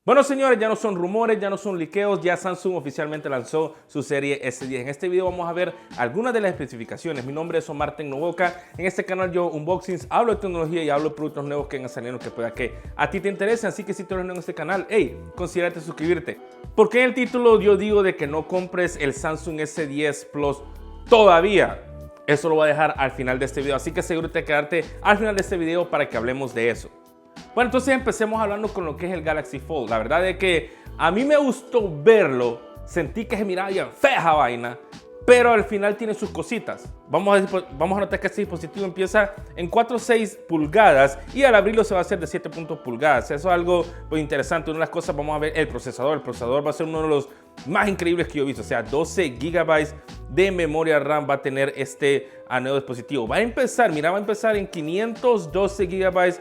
Bueno, señores, ya no son rumores, ya no son liqueos, ya Samsung oficialmente lanzó su serie S10. En este video vamos a ver algunas de las especificaciones. Mi nombre es Omar Tecnoboca. En este canal yo unboxings, hablo de tecnología y hablo de productos nuevos que han salido que pueda que a ti te interesen. Así que si tú eres nuevo en este canal, hey, considérate suscribirte. Porque en el título yo digo de que no compres el Samsung S10 Plus todavía. Eso lo voy a dejar al final de este video, así que asegúrate de quedarte al final de este video para que hablemos de eso. Bueno, entonces empecemos hablando con lo que es el Galaxy Fold. La verdad es que a mí me gustó verlo, sentí que se miraba bien fea esa vaina, pero al final tiene sus cositas. Vamos a notar que este dispositivo empieza en 4.6 pulgadas y al abrirlo se va a hacer de 7 pulgadas. Eso es algo muy interesante. Una de las cosas, vamos a ver el procesador. El procesador va a ser uno de los más increíbles que yo he visto. O sea, 12 GB de memoria RAM va a tener este nuevo dispositivo. Va a empezar en 512 GB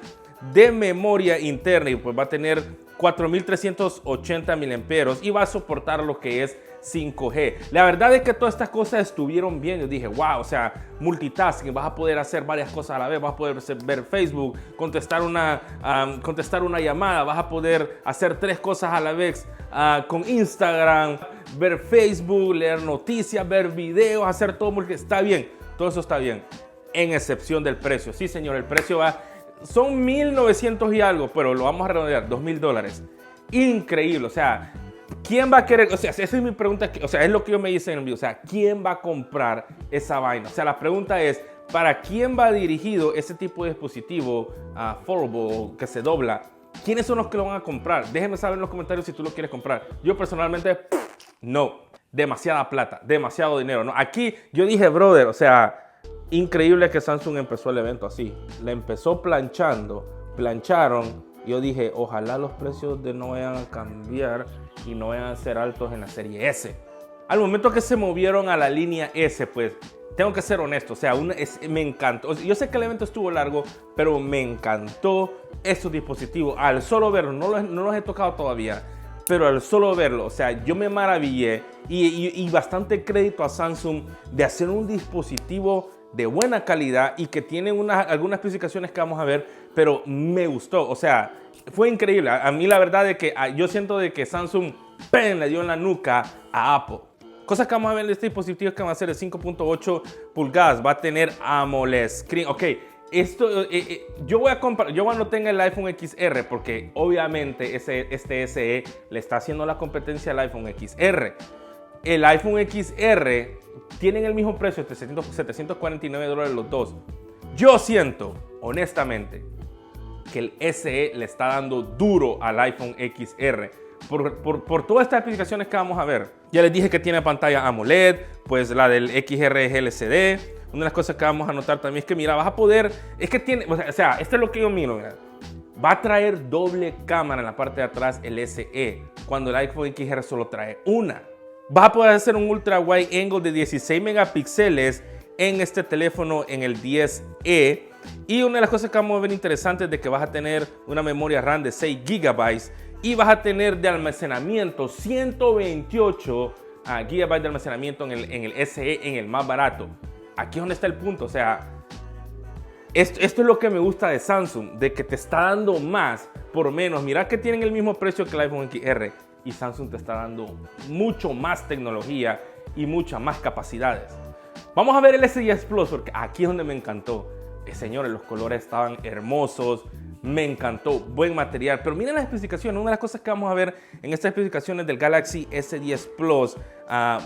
de memoria interna y pues va a tener 4380 mAh y va a soportar lo que es 5G. La verdad es que todas estas cosas estuvieron bien. Yo dije, wow, o sea, multitasking, vas a poder hacer varias cosas a la vez, vas a poder ver Facebook, contestar una llamada, vas a poder hacer 3 cosas a la vez con Instagram, ver Facebook, leer noticias, ver videos, hacer todo, porque está bien, todo eso está bien, en excepción del precio. Sí, señor, el precio son 1.900 y algo, pero lo vamos a redondear, $2.000. Increíble, o sea, ¿quién va a querer? O sea, esa es mi pregunta, o sea, es lo que yo me hice en el video, o sea, ¿quién va a comprar esa vaina? O sea, la pregunta es, ¿para quién va dirigido ese tipo de dispositivo foldable que se dobla? ¿Quiénes son los que lo van a comprar? Déjenme saber en los comentarios si tú lo quieres comprar. Yo personalmente, no, demasiada plata, demasiado dinero, ¿no? Aquí yo dije, brother, o sea, increíble que Samsung empezó el evento así. Le empezó plancharon. Yo dije, ojalá los precios no vayan a cambiar y no vayan a ser altos en la serie S. Al momento que se movieron a la línea S, pues, tengo que ser honesto, o sea, me encantó. Yo sé que el evento estuvo largo, pero me encantó estos dispositivos. Al solo verlo, no los he tocado todavía, pero al solo verlo, o sea, yo me maravillé y bastante crédito a Samsung de hacer un dispositivo de buena calidad y que tienen algunas especificaciones que vamos a ver, pero me gustó, o sea, fue increíble. A mí la verdad es que yo siento de que Samsung le dio en la nuca a Apple. Cosas que vamos a ver en este dispositivo es que va a ser de 5.8 pulgadas, va a tener AMOLED screen. Ok, esto, yo voy a comprar, yo cuando tenga el iPhone XR, porque obviamente este SE le está haciendo la competencia al iPhone XR. El iPhone XR tienen el mismo precio, de $749 los dos. Yo siento, honestamente, que el SE le está dando duro al iPhone XR por todas estas especificaciones que vamos a ver. Ya les dije que tiene pantalla AMOLED, pues la del XR es LCD. Una de las cosas que vamos a notar también es que, mira, vas a poder, es que tiene, o sea, esto es lo que yo miro, mira. Va a traer doble cámara en la parte de atrás el SE, cuando el iPhone XR solo trae una. Vas a poder hacer un ultra wide angle de 16 megapíxeles en este teléfono, en el 10E. Y una de las cosas que vamos a ver interesantes es de que vas a tener una memoria RAM de 6 GB y vas a tener de almacenamiento 128 GB de almacenamiento en el SE, en el más barato. Aquí es donde está el punto, o sea, esto es lo que me gusta de Samsung, de que te está dando más por menos. Mira que tienen el mismo precio que el iPhone XR y Samsung te está dando mucho más tecnología y muchas más capacidades. Vamos a ver el S10 Plus, porque aquí es donde me encantó. Señores, los colores estaban hermosos, me encantó, buen material. Pero miren las especificaciones, una de las cosas que vamos a ver en estas especificaciones del Galaxy S10 Plus,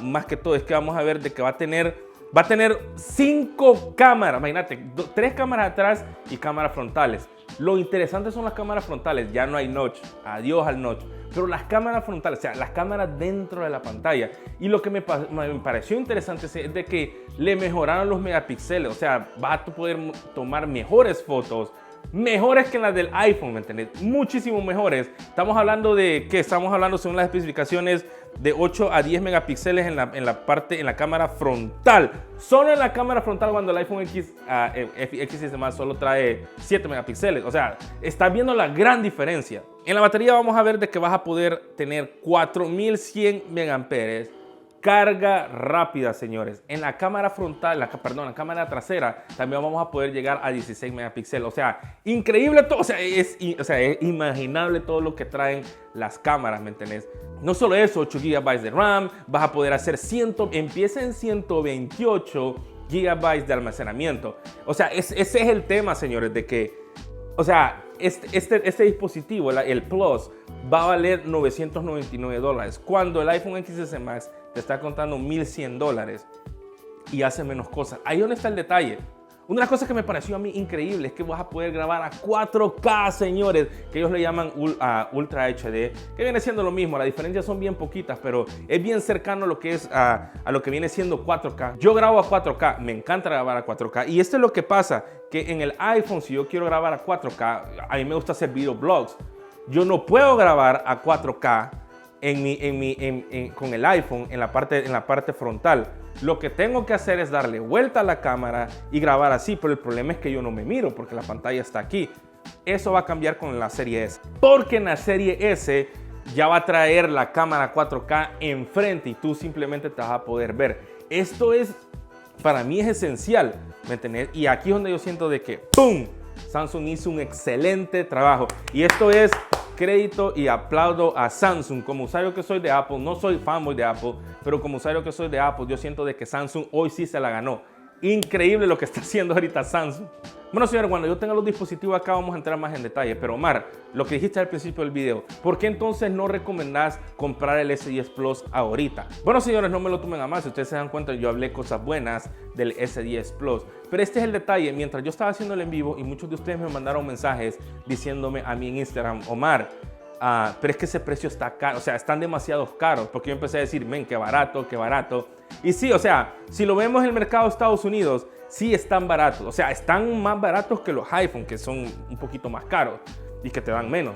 más que todo, es que vamos a ver de que va a tener 5 cámaras, imagínate, 3 cámaras atrás y cámaras frontales. Lo interesante son las cámaras frontales, ya no hay notch, adiós al notch. Pero las cámaras frontales, o sea, las cámaras dentro de la pantalla. Y lo que me pareció interesante es de que le mejoraron los megapíxeles, o sea, vas a poder tomar mejores fotos, mejores que las del iPhone, ¿me entiendes? Muchísimo mejores. Estamos hablando de que según las especificaciones, de 8 a 10 megapíxeles en la cámara frontal. Solo en la cámara frontal, cuando el iPhone XS solo trae 7 megapíxeles. O sea, estás viendo la gran diferencia. En la batería vamos a ver de que vas a poder tener 4100 mAh Carga rápida, señores. En la cámara frontal, la cámara trasera, también vamos a poder llegar a 16 megapíxeles. O sea, increíble todo. O sea, es imaginable todo lo que traen las cámaras, ¿me entendés? No solo eso, 8 GB de RAM, vas a poder hacer empieza en 128 GB de almacenamiento. O sea, ese es el tema, señores, de que, o sea, este dispositivo, el Plus, va a valer $999, cuando el iPhone XS Max te está contando $1,100 y hace menos cosas. Ahí donde está el detalle. Una de las cosas que me pareció a mí increíble es que vas a poder grabar a 4K, señores, que ellos le llaman Ultra HD, que viene siendo lo mismo. Las diferencias son bien poquitas, pero es bien cercano a lo que es a lo que viene siendo 4K. Yo grabo a 4K, me encanta grabar a 4K, y esto es lo que pasa, que en el iPhone, si yo quiero grabar a 4K, a mí me gusta hacer videoblogs. Yo no puedo grabar a 4K con el iPhone en la parte frontal. Lo que tengo que hacer es darle vuelta a la cámara y grabar así, pero el problema es que yo no me miro porque la pantalla está aquí. Eso va a cambiar con la serie S, porque en la serie S ya va a traer la cámara 4K enfrente y tú simplemente te vas a poder ver. Esto es, para mí es esencial, ¿me entendés? Y aquí es donde yo siento de que ¡pum! Samsung hizo un excelente trabajo, y esto es crédito y aplaudo a Samsung. Como usuario que soy de Apple, no soy fanboy de Apple, pero como usuario que soy de Apple, yo siento de que Samsung hoy sí se la ganó. Increíble lo que está haciendo ahorita Samsung. Bueno, señores, cuando yo tenga los dispositivos acá vamos a entrar más en detalle, pero Omar, lo que dijiste al principio del video, ¿por qué entonces no recomendás comprar el S10 Plus ahorita? Bueno, señores, no me lo tomen a mal, si ustedes se dan cuenta, yo hablé cosas buenas del S10 Plus, pero este es el detalle. Mientras yo estaba haciendo el en vivo y muchos de ustedes me mandaron mensajes diciéndome a mí en Instagram, Omar, pero es que ese precio está caro, o sea, están demasiado caros, porque yo empecé a decir, men, qué barato, qué barato. Y sí, o sea, si lo vemos en el mercado de Estados Unidos, sí están baratos, o sea, están más baratos que los iPhone, que son un poquito más caros y que te dan menos.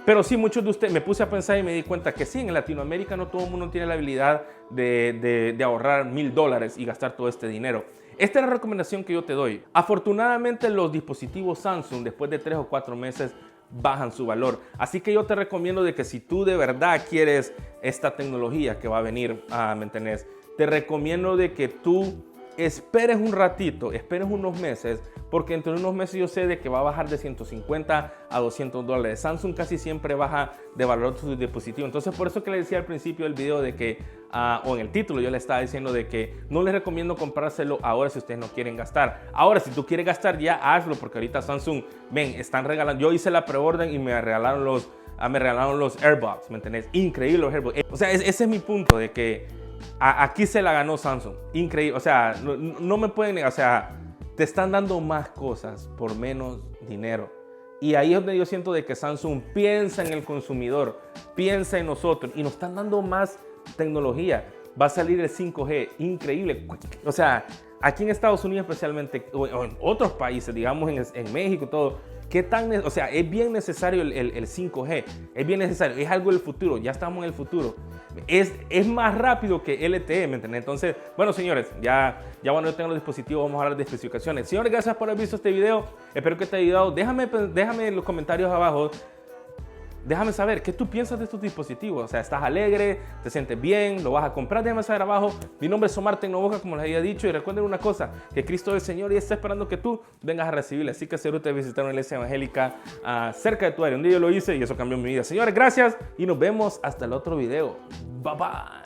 Pero sí, muchos de ustedes, me puse a pensar y me di cuenta que sí, en Latinoamérica no todo el mundo tiene la habilidad de ahorrar $1,000 y gastar todo este dinero. Esta es la recomendación que yo te doy. Afortunadamente, los dispositivos Samsung, después de 3 o 4 meses, bajan su valor. Así que yo te recomiendo de que si tú de verdad quieres esta tecnología que va a venir, ¿me entendés? Te recomiendo de que tú esperes un ratito, esperes unos meses, porque entre unos meses yo sé de que va a bajar de 150 a $200. Samsung casi siempre baja de valor su dispositivo. Entonces, por eso que le decía al principio del video de que, o en el título, yo le estaba diciendo de que no les recomiendo comprárselo ahora si ustedes no quieren gastar. Ahora, si tú quieres gastar, ya hazlo, porque ahorita Samsung, ven, están regalando. Yo hice la preorden y me regalaron los AirBots, ¿me entendés? Increíble los AirBots. O sea, ese es mi punto, de que aquí se la ganó Samsung. Increíble. O sea, no me pueden negar. O sea, te están dando más cosas por menos dinero. Y ahí es donde yo siento de que Samsung piensa en el consumidor, piensa en nosotros, y nos están dando más tecnología. Va a salir el 5G. Increíble. O sea, aquí en Estados Unidos especialmente, o en otros países, digamos en México, todo. O sea, es bien necesario el 5G, es bien necesario, es algo del futuro, ya estamos en el futuro. Es más rápido que LTE, ¿me entiendes? Entonces, bueno, señores, ya cuando yo tenga los dispositivos vamos a hablar de especificaciones. Señores, gracias por haber visto este video, espero que te haya ayudado. Déjame en los comentarios abajo, déjame saber qué tú piensas de estos dispositivos. O sea, ¿estás alegre? ¿Te sientes bien? ¿Lo vas a comprar? Déjame saber abajo. Mi nombre es Omar Tecnoboca, como les había dicho. Y recuerden una cosa, que Cristo es el Señor y está esperando que tú vengas a recibirle. Así que seguro te visitar una iglesia evangélica cerca de tu área. Un día yo lo hice y eso cambió mi vida. Señores, gracias y nos vemos hasta el otro video. Bye bye.